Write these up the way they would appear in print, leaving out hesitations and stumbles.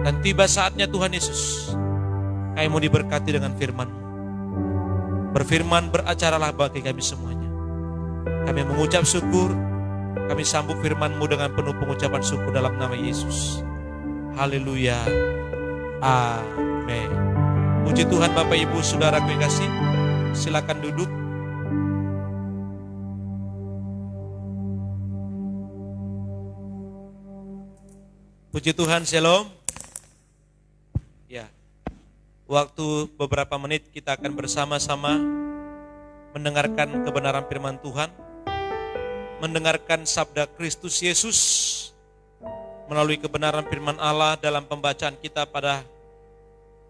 Dan tiba saatnya Tuhan Yesus, kami mau diberkati dengan firman-Mu. Berfirman, beracaralah bagi kami semuanya. Kami mengucap syukur, kami sambut firman-Mu dengan penuh pengucapan syukur dalam nama Yesus. Haleluya. Amin. Puji Tuhan Bapak Ibu Saudaraku yang kasih. Silakan duduk. Puji Tuhan, shalom. Ya. Waktu beberapa menit kita akan bersama-sama mendengarkan kebenaran firman Tuhan, mendengarkan sabda Kristus Yesus melalui kebenaran firman Allah dalam pembacaan kita pada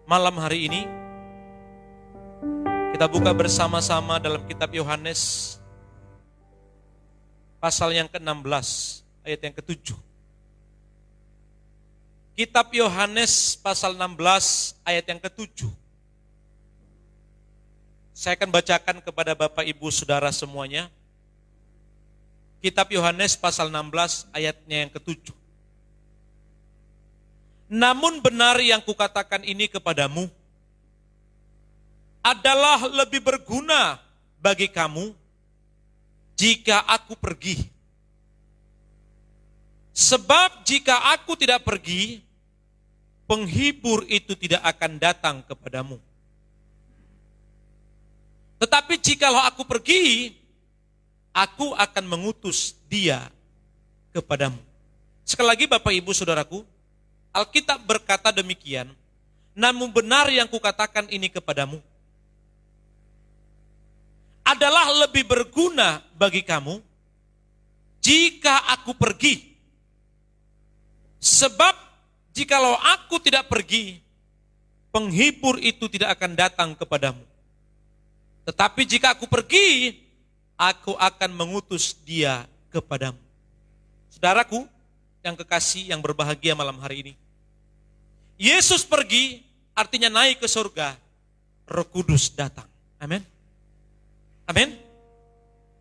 malam hari ini. Kita buka bersama-sama dalam kitab Yohanes pasal yang ke-16 ayat yang ke-7. Kitab Yohanes pasal 16 ayat yang ke-7. Saya akan bacakan kepada Bapak Ibu Saudara semuanya. Kitab Yohanes pasal 16 ayatnya yang ke-7. Namun benar yang kukatakan ini kepadamu adalah lebih berguna bagi kamu jika aku pergi. Sebab jika aku tidak pergi, penghibur itu tidak akan datang kepadamu. Tetapi jikalau aku pergi, aku akan mengutus dia kepadamu. Sekali lagi Bapak Ibu Saudaraku, Alkitab berkata demikian, namun benar yang kukatakan ini kepadamu adalah lebih berguna bagi kamu jika aku pergi. Sebab jikalau aku tidak pergi, penghibur itu tidak akan datang kepadamu. Tetapi jika aku pergi, aku akan mengutus dia kepadamu. Saudaraku yang kekasih, yang berbahagia malam hari ini, Yesus pergi artinya naik ke surga, Roh Kudus datang. Amin. Amin.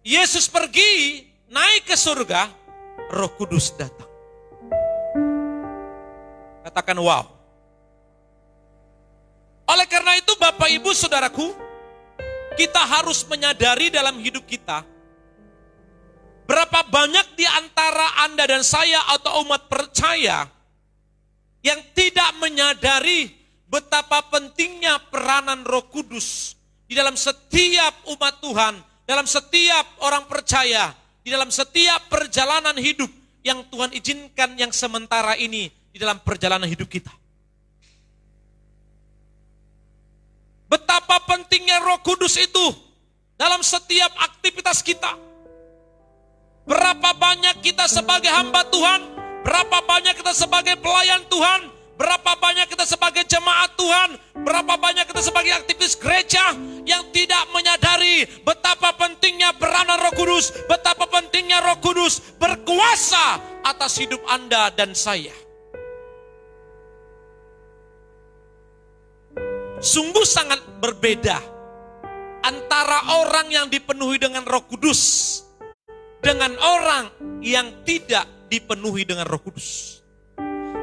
Yesus pergi, naik ke surga, Roh Kudus datang. Katakan wow. Oleh karena itu Bapak Ibu Saudaraku, kita harus menyadari dalam hidup kita, berapa banyak di antara Anda dan saya atau umat percaya yang tidak menyadari betapa pentingnya peranan Roh Kudus di dalam setiap umat Tuhan, dalam setiap orang percaya, di dalam setiap perjalanan hidup yang Tuhan izinkan yang sementara ini di dalam perjalanan hidup kita. Betapa pentingnya Roh Kudus itu dalam setiap aktivitas kita. Berapa banyak kita sebagai hamba Tuhan, berapa banyak kita sebagai pelayan Tuhan, berapa banyak kita sebagai jemaat Tuhan, berapa banyak kita sebagai aktivis gereja yang tidak menyadari betapa pentingnya peranan Roh Kudus, betapa pentingnya Roh Kudus berkuasa atas hidup Anda dan saya. Sungguh sangat berbeda antara orang yang dipenuhi dengan Roh Kudus dengan orang yang tidak dipenuhi dengan Roh Kudus.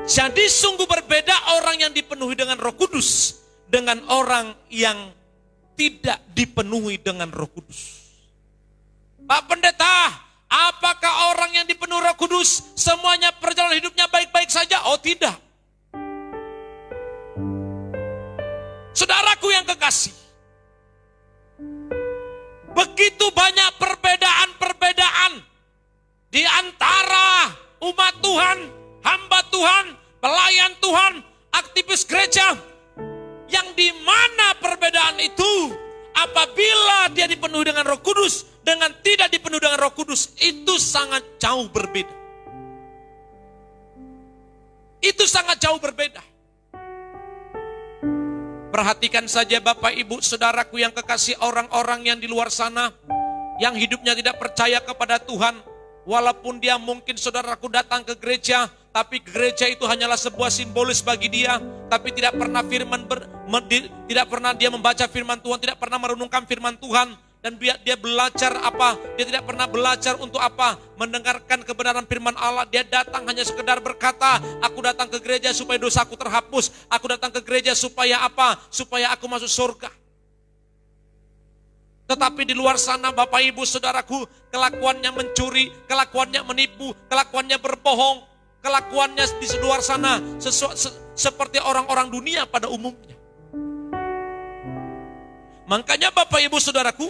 Jadi sungguh berbeda orang yang dipenuhi dengan Roh Kudus dengan orang yang tidak dipenuhi dengan Roh Kudus. Pak Pendeta, apakah orang yang dipenuhi Roh Kudus semuanya perjalanan hidupnya baik-baik saja? Oh tidak. Saudaraku yang kekasih, begitu banyak perbedaan-perbedaan di antara umat Tuhan, hamba Tuhan, pelayan Tuhan, aktivis gereja, yang di mana perbedaan itu apabila dia dipenuhi dengan Roh Kudus dengan tidak dipenuhi dengan Roh Kudus itu sangat jauh berbeda. Itu sangat jauh berbeda. Perhatikan saja Bapak Ibu Saudaraku yang kekasih, orang-orang yang di luar sana yang hidupnya tidak percaya kepada Tuhan, walaupun dia mungkin saudaraku datang ke gereja, tapi gereja itu hanyalah sebuah simbolis bagi dia, tapi tidak pernah dia membaca firman Tuhan, tidak pernah merenungkan firman Tuhan, dan dia belajar apa? Dia tidak pernah belajar untuk apa? Mendengarkan kebenaran firman Allah. Dia datang hanya sekedar berkata, aku datang ke gereja supaya dosaku terhapus. Aku datang ke gereja supaya apa? Supaya aku masuk surga. Tetapi di luar sana Bapak Ibu Saudaraku, kelakuannya mencuri, kelakuannya menipu, kelakuannya berbohong, kelakuannya di luar sana seperti orang-orang dunia pada umumnya. Makanya Bapak Ibu Saudaraku,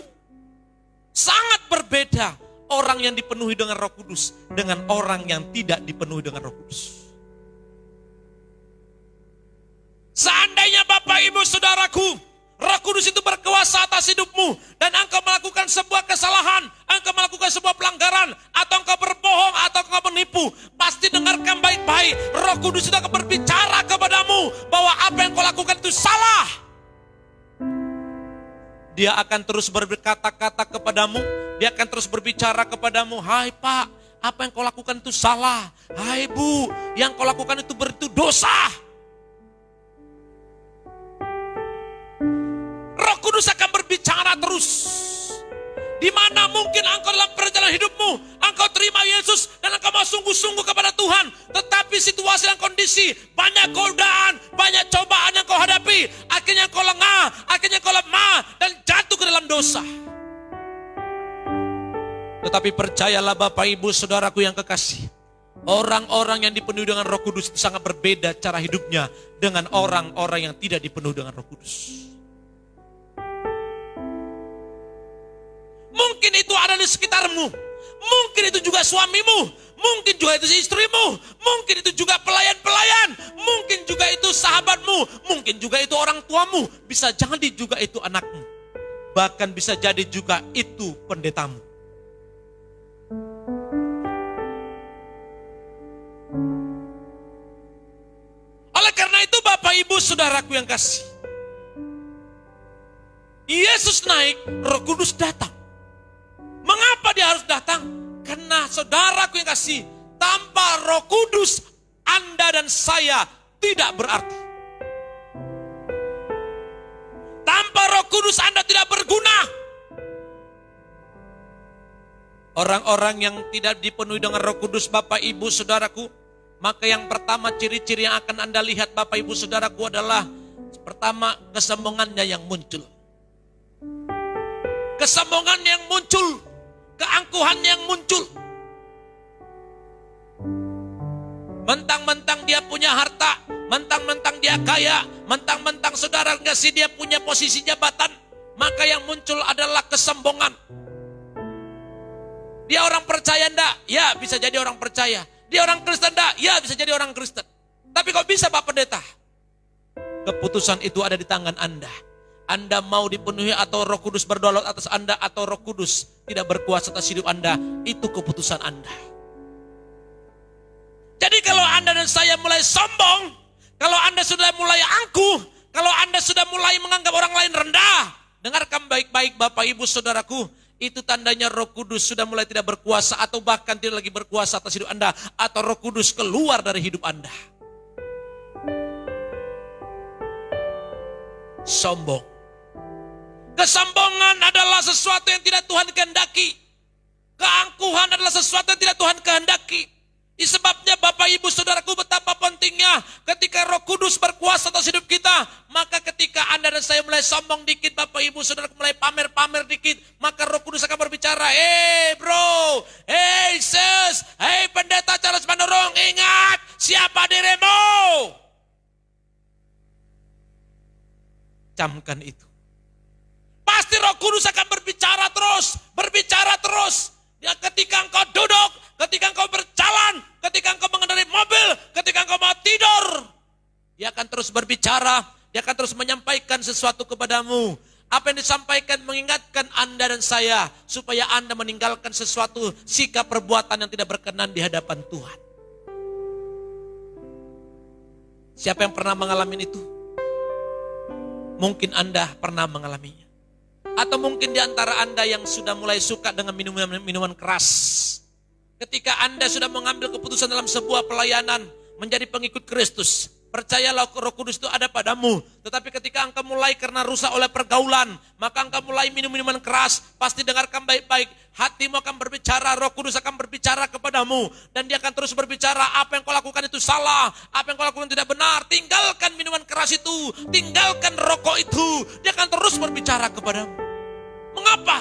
sangat berbeda orang yang dipenuhi dengan Roh Kudus dengan orang yang tidak dipenuhi dengan Roh Kudus. Seandainya Bapak Ibu Saudaraku, Roh Kudus itu berkuasa atas hidupmu dan engkau melakukan sebuah kesalahan, engkau melakukan sebuah pelanggaran, atau engkau berbohong, atau engkau menipu, pasti dengarkan baik-baik. Roh Kudus itu akan berbicara kepadamu bahwa apa yang kau lakukan itu salah. Dia akan terus berkata-kata kepadamu, dia akan terus berbicara kepadamu, hai Pak, apa yang kau lakukan itu salah. Hai Bu, yang kau lakukan itu dosa. Roh Kudus akan berbicara terus. Di mana mungkin engkau dalam perjalanan hidupmu, engkau terima Yesus dan engkau mau sungguh-sungguh kepada Tuhan. Tetapi situasi dan kondisi, banyak godaan, banyak cobaan yang kau hadapi. Akhirnya kau lengah, akhirnya kau lemah dan jatuh ke dalam dosa. Tetapi percayalah Bapak Ibu Saudaraku yang kekasih, orang-orang yang dipenuhi dengan Roh Kudus itu sangat berbeda cara hidupnya dengan orang-orang yang tidak dipenuhi dengan Roh Kudus. Mungkin itu ada di sekitarmu, mungkin itu juga suamimu, mungkin juga itu istrimu, mungkin itu juga pelayan-pelayan, mungkin juga itu sahabatmu, mungkin juga itu orang tuamu, bisa jadi juga itu anakmu, bahkan bisa jadi juga itu pendetamu. Oleh karena itu Bapak Ibu Saudaraku yang kasih, Yesus naik, Roh Kudus datang. Mengapa dia harus datang? Karena saudaraku yang kasih, tanpa Roh Kudus Anda dan saya tidak berarti. Tanpa Roh Kudus Anda tidak berguna. Orang-orang yang tidak dipenuhi dengan Roh Kudus Bapak Ibu Saudaraku, maka yang pertama ciri-ciri yang akan Anda lihat Bapak Ibu Saudaraku adalah, pertama, kesombongannya yang muncul. Kesombongan yang muncul, keangkuhan yang muncul. Mentang-mentang dia punya harta, mentang-mentang dia kaya, mentang-mentang saudara kasih dia punya posisi jabatan, maka yang muncul adalah kesombongan. Dia orang percaya enggak? Ya, bisa jadi orang percaya. Dia orang Kristen enggak? Ya, bisa jadi orang Kristen. Tapi kok bisa Pak Pendeta? Keputusan itu ada di tangan Anda. Anda mau dipenuhi atau Roh Kudus berdaulat atas Anda, atau Roh Kudus tidak berkuasa atas hidup Anda, itu keputusan Anda. Jadi kalau Anda dan saya mulai sombong, kalau Anda sudah mulai angkuh, kalau Anda sudah mulai menganggap orang lain rendah, dengarkan baik-baik Bapak Ibu Saudaraku, itu tandanya Roh Kudus sudah mulai tidak berkuasa, atau bahkan tidak lagi berkuasa atas hidup Anda, atau Roh Kudus keluar dari hidup Anda. Sombong. Kesombongan adalah sesuatu yang tidak Tuhan kehendaki. Keangkuhan adalah sesuatu yang tidak Tuhan kehendaki. Sebabnya Bapak Ibu Saudaraku, betapa pentingnya ketika Roh Kudus berkuasa atas hidup kita. Maka ketika Anda dan saya mulai sombong dikit, Bapak Ibu Saudaraku mulai pamer-pamer dikit, maka Roh Kudus akan berbicara, hey bro, hey sis, hey pendeta Charles Manurung, ingat siapa dirimu. Camkan itu. Pasti Roh Kudus akan berbicara terus. Ya, ketika engkau duduk, ketika engkau berjalan, ketika engkau mengendarai mobil, ketika engkau mau tidur, dia akan terus berbicara, dia akan terus menyampaikan sesuatu kepadamu. Apa yang disampaikan mengingatkan Anda dan saya, supaya Anda meninggalkan sesuatu sikap perbuatan yang tidak berkenan di hadapan Tuhan. Siapa yang pernah mengalami itu? Mungkin Anda pernah mengalaminya. Atau mungkin di antara Anda yang sudah mulai suka dengan minuman keras. Ketika Anda sudah mengambil keputusan dalam sebuah pelayanan menjadi pengikut Kristus, Percayalah Roh Kudus itu ada padamu. Tetapi ketika engkau mulai karena rusak oleh pergaulan, maka engkau mulai minum minuman keras, pasti dengarkan baik-baik. Hatimu akan berbicara, Roh Kudus akan berbicara kepadamu. Dan dia akan terus berbicara, apa yang kau lakukan itu salah, apa yang kau lakukan tidak benar. Tinggalkan minuman keras itu, tinggalkan rokok itu. Dia akan terus berbicara kepadamu. Mengapa?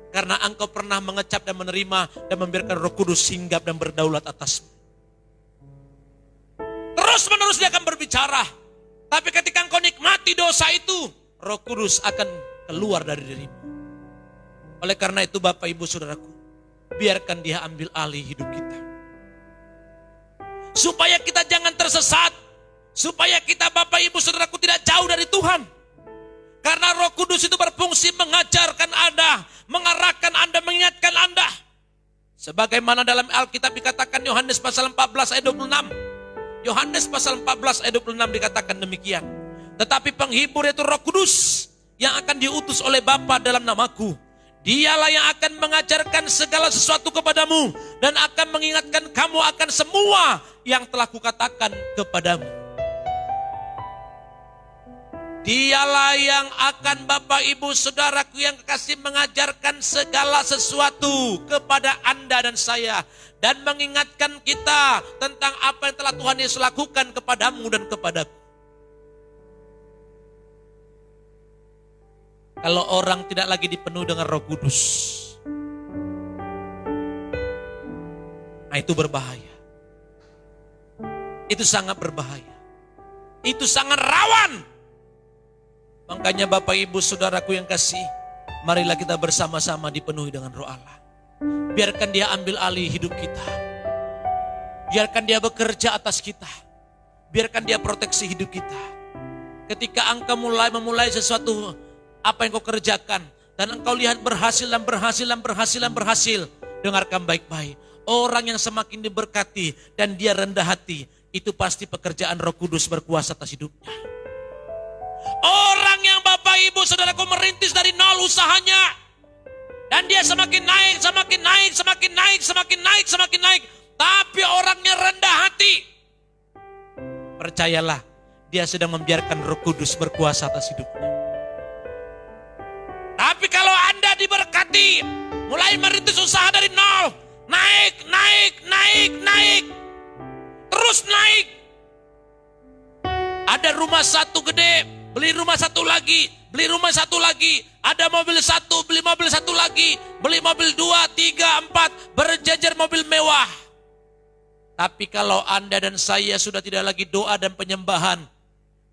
Karena engkau pernah mengecap dan menerima dan membiarkan Roh Kudus singgap dan berdaulat atasmu. Terus menerus dia akan berbicara. Tapi ketika engkau nikmati dosa itu, Roh Kudus akan keluar dari dirimu. Oleh karena itu Bapak Ibu Saudaraku, biarkan dia ambil alih hidup kita. Supaya kita jangan tersesat. Supaya kita Bapak Ibu Saudaraku tidak jauh dari Tuhan. Karena Roh Kudus itu berfungsi mengajarkan Anda, mengarahkan Anda, mengingatkan Anda. Sebagaimana dalam Alkitab dikatakan Yohanes pasal 14 ayat 26. Yohanes pasal 14 ayat 26 dikatakan demikian. Tetapi penghibur yaitu Roh Kudus yang akan diutus oleh Bapa dalam namaku. Dialah yang akan mengajarkan segala sesuatu kepadamu dan akan mengingatkan kamu akan semua yang telah kukatakan kepadamu. Dialah yang akan Bapak Ibu Saudaraku yang kekasih mengajarkan segala sesuatu kepada Anda dan saya. Dan mengingatkan kita tentang apa yang telah Tuhan Yesus lakukan kepadamu dan kepadaku. Kalau orang tidak lagi dipenuhi dengan Roh Kudus, nah itu berbahaya. Itu sangat berbahaya. Itu sangat rawan. Makanya Bapak Ibu Saudaraku yang kasih, marilah kita bersama-sama dipenuhi dengan Roh Allah. Biarkan dia ambil alih hidup kita. Biarkan dia bekerja atas kita. Biarkan dia proteksi hidup kita. Ketika engkau memulai sesuatu, apa yang kau kerjakan, dan engkau lihat berhasil dan berhasil dan berhasil dan berhasil, dengarkan baik-baik. Orang yang semakin diberkati dan dia rendah hati, itu pasti pekerjaan Roh Kudus berkuasa atas hidupnya. Orang yang Bapak Ibu Saudaraku merintis dari nol usahanya, dan dia semakin naik, semakin naik, semakin naik, semakin naik, semakin naik. Tapi orangnya rendah hati. Percayalah, dia sedang membiarkan Roh Kudus berkuasa atas hidupnya. Tapi kalau Anda diberkati, mulai merintis usaha dari nol, naik, naik, naik, naik, terus naik. Ada rumah satu gede, beli rumah satu lagi, beli rumah satu lagi. Ada mobil satu, beli mobil satu lagi. Beli mobil 2, 3, 4. Berjejer mobil mewah. Tapi kalau Anda dan saya sudah tidak lagi doa dan penyembahan,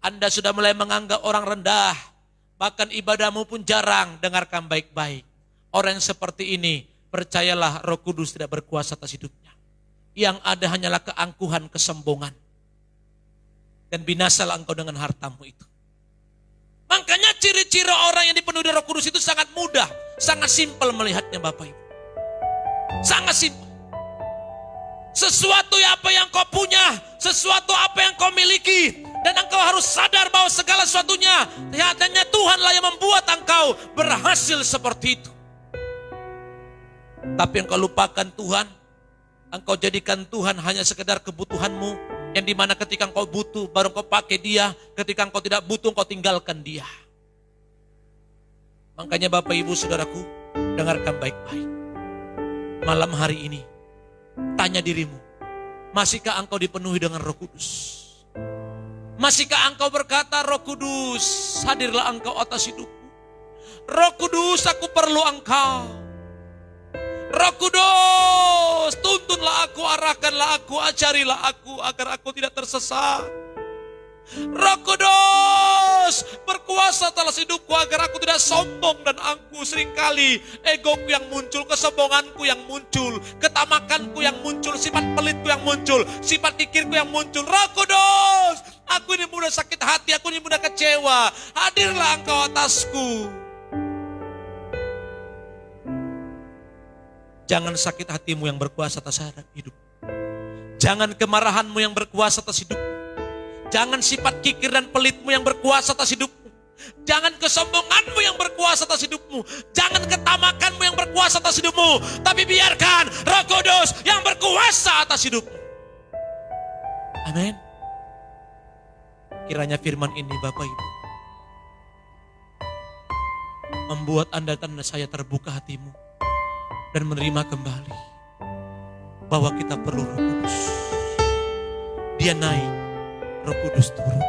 Anda sudah mulai menganggap orang rendah, bahkan ibadahmu pun jarang, dengarkan baik-baik. Orang yang seperti ini, percayalah Roh Kudus tidak berkuasa atas hidupnya. Yang ada hanyalah keangkuhan, kesombongan. Dan binasalah engkau dengan hartamu itu. Makanya ciri-ciri orang yang dipenuhi Roh Kudus itu sangat mudah, sangat simpel melihatnya Bapak Ibu. Sangat simpel. Sesuatu apa yang kau punya, sesuatu apa yang kau miliki, dan engkau harus sadar bahwa segala sesuatunya hanya Tuhanlah yang membuat engkau berhasil seperti itu. Tapi engkau lupakan Tuhan, engkau jadikan Tuhan hanya sekedar kebutuhanmu. Yang dimana ketika engkau butuh baru engkau pakai dia, ketika engkau tidak butuh engkau tinggalkan dia. Makanya Bapak Ibu Saudaraku, dengarkan baik-baik. Malam hari ini, tanya dirimu, masihkah engkau dipenuhi dengan Roh Kudus? Masihkah engkau berkata, Roh Kudus, hadirlah engkau atas hidupku. Roh Kudus, aku perlu engkau. Roh Kudus, tuntunlah aku, arahkanlah aku, ajarilah aku agar aku tidak tersesat. Roh Kudus, berkuasa atas hidupku agar aku tidak sombong dan angkuh. Seringkali egoku yang muncul, kesombonganku yang muncul, ketamakanku yang muncul, sifat pelitku yang muncul, sifat kikirku yang muncul. Roh Kudus, aku ini mudah sakit hati, aku ini mudah kecewa. Hadirlah engkau atasku. Jangan sakit hatimu yang berkuasa atas hidup. Jangan kemarahanmu yang berkuasa atas hidup. Jangan sifat kikir dan pelitmu yang berkuasa atas hidupmu. Jangan kesombonganmu yang berkuasa atas hidupmu. Jangan ketamakanmu yang berkuasa atas hidupmu. Tapi biarkan Roh Kudus yang berkuasa atas hidupmu. Amin. Kiranya firman ini Bapak Ibu membuat Anda dan saya terbuka hatimu dan menerima kembali bahwa kita perlu Roh Kudus. Dia naik, Roh Kudus turun.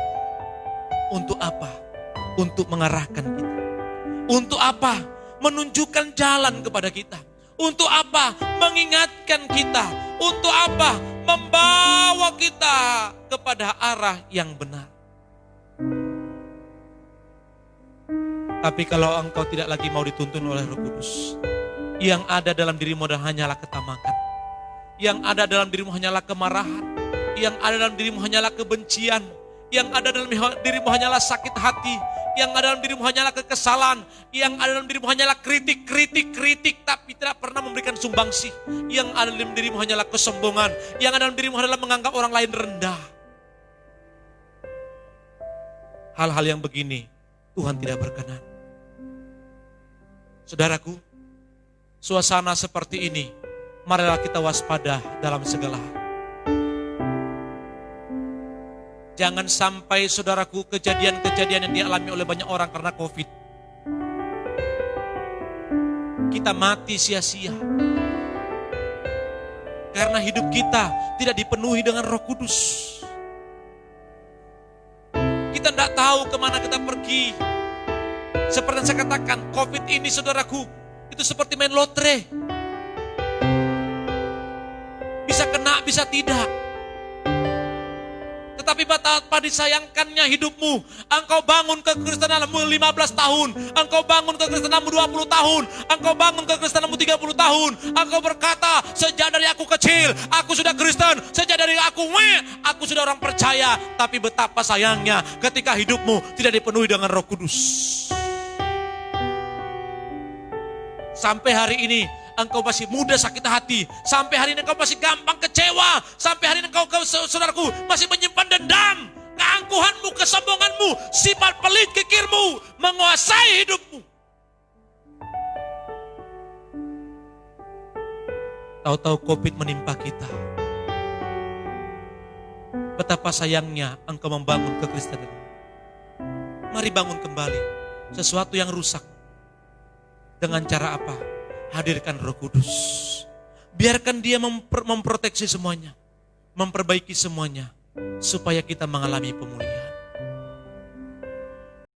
Untuk apa? Untuk mengarahkan kita. Untuk apa? Menunjukkan jalan kepada kita. Untuk apa? Mengingatkan kita. Untuk apa? Membawa kita kepada arah yang benar. Tapi kalau engkau tidak lagi mau dituntun oleh Roh Kudus, yang ada dalam dirimu hanyalah ketamakan. Yang ada dalam dirimu hanyalah kemarahan. Yang ada dalam dirimu hanyalah kebencian. Yang ada dalam dirimu hanyalah sakit hati. Yang ada dalam dirimu hanyalah kekesalan. Yang ada dalam dirimu hanyalah kritik, tapi tidak pernah memberikan sumbangsih. Yang ada dalam dirimu hanyalah kesombongan. Yang ada dalam dirimu adalah menganggap orang lain rendah. Hal-hal yang begini Tuhan tidak berkenan. Saudaraku, suasana seperti ini, marilah kita waspada dalam segala hal. Jangan sampai saudaraku kejadian-kejadian yang dialami oleh banyak orang karena COVID, kita mati sia-sia. Karena hidup kita tidak dipenuhi dengan Roh Kudus. Kita tidak tahu kemana kita pergi. Seperti yang saya katakan, COVID ini saudaraku, itu seperti main lotre. Bisa kena, bisa tidak. Tetapi betapa disayangkannya hidupmu. Engkau bangun kekristenanmu 15 tahun. Engkau bangun kekristenanmu 20 tahun. Engkau bangun kekristenanmu 30 tahun. Engkau berkata, sejak dari aku kecil, aku sudah Kristen. Sejak dari aku sudah orang percaya. Tapi betapa sayangnya ketika hidupmu tidak dipenuhi dengan Roh Kudus. Sampai hari ini engkau masih mudah sakit hati. Sampai hari ini engkau masih gampang kecewa. Sampai hari ini engkau, saudaraku, masih menyimpan dendam. Keangkuhanmu, kesombonganmu, sifat pelit kikirmu menguasai hidupmu. Tahu-tahu COVID menimpa kita. Betapa sayangnya engkau membangun kekristenan. Mari bangun kembali sesuatu yang rusak. Dengan cara apa? Hadirkan Roh Kudus. Biarkan dia memproteksi semuanya. Memperbaiki semuanya. Supaya kita mengalami pemulihan.